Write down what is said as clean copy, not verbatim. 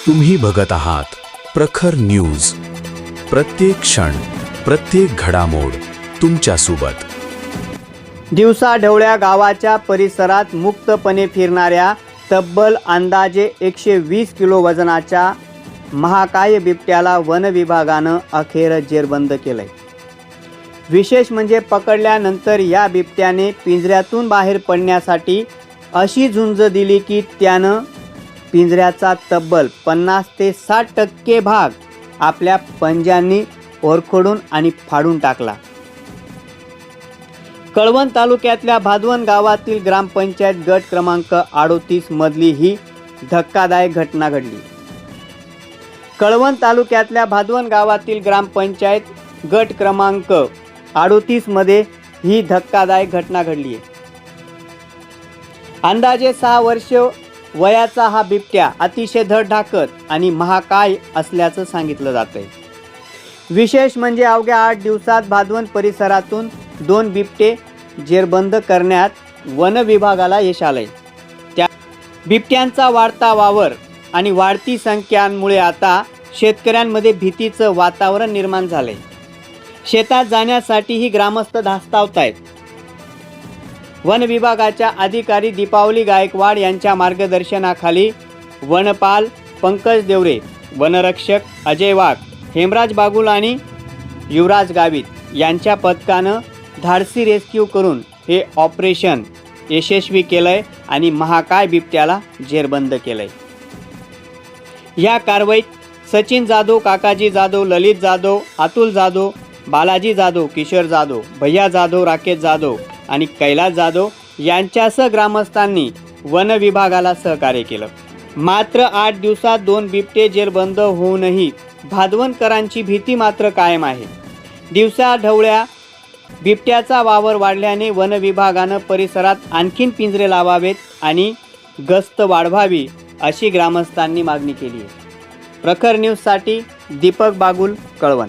तुम्ही बघत आहात प्रखर न्यूज. प्रत्येक क्षण, प्रत्येक घडामोड तुमच्या सोबत. दिवसा ढवळ्या गावाच्या परिसरात मुक्तपणे फिरणाऱ्या तब्बल अंदाजे 120 किलो वजनाच्या महाकाय बिबट्याला वन विभागानं अखेर जेरबंद केलंय. विशेष म्हणजे पकडल्यानंतर या बिबट्याने पिंजऱ्यातून बाहेर पडण्यासाठी अशी झुंज दिली की त्यानं पिंजऱ्याचा तब्बल 50 ते 60% भाग आपल्या पंजांनी ओरखडून आणि फाडून टाकला. कळवण तालुक्यातल्या भादवन गावातील ग्रामपंचायत गट क्रमांक 38 मधली ही धक्कादायक घटना घडली. कळवण तालुक्यातल्या भादवन गावातील ग्रामपंचायत गट क्रमांक 38 मध्ये ही धक्कादायक घटना घडली आहे. अंदाजे 6 वर्ष वयाचा हा बिबट्या अतिशय धडधाकट आणि महाकाय असल्याचं सांगितलं जातंय. विशेष म्हणजे अवघ्या 8 दिवसात भादवन परिसरातून 2 बिबटे जेरबंद करण्यात वन विभागाला यश आलंय. त्या बिबट्यांचा वाढता वावर आणि वाढती संख्यांमुळे आता शेतकऱ्यांमध्ये भीतीचं वातावरण निर्माण झालंय. शेतात जाण्यासाठीही ग्रामस्थ धास्तावत आहेत. वन विभागाच्या अधिकारी दीपावली गायकवाड यांच्या मार्गदर्शनाखाली वनपाल पंकज देवरे, वनरक्षक अजय वाघ, हेमराज बागुल आणि युवराज गावित यांच्या पथकानं धाडसी रेस्क्यू करून हे ऑपरेशन यशस्वी केलंय आणि महाकाय बिबट्याला जेरबंद केलंय. या कारवाईत सचिन जाधव, काकाजी जाधव, ललित जाधव, अतुल जाधव, बालाजी जाधव, किशोर जाधव, भैया जाधव, राकेश जाधव आणि कैलास जाधव यांच्यासह ग्रामस्थांनी वन विभागाला सहकार्य केलं. मात्र 8 दिवसात 2 बिबटे जेरबंद होऊनही भादवनकरांची भीती मात्र कायम आहे. दिवसा ढवळ्या बिबट्याचा वावर वाढल्याने वन विभागानं परिसरात आणखीन पिंजरे लावावेत आणि गस्त वाढवावी अशी ग्रामस्थांनी मागणी केली आहे. प्रखर न्यूजसाठी दीपक बागुल, कळवण.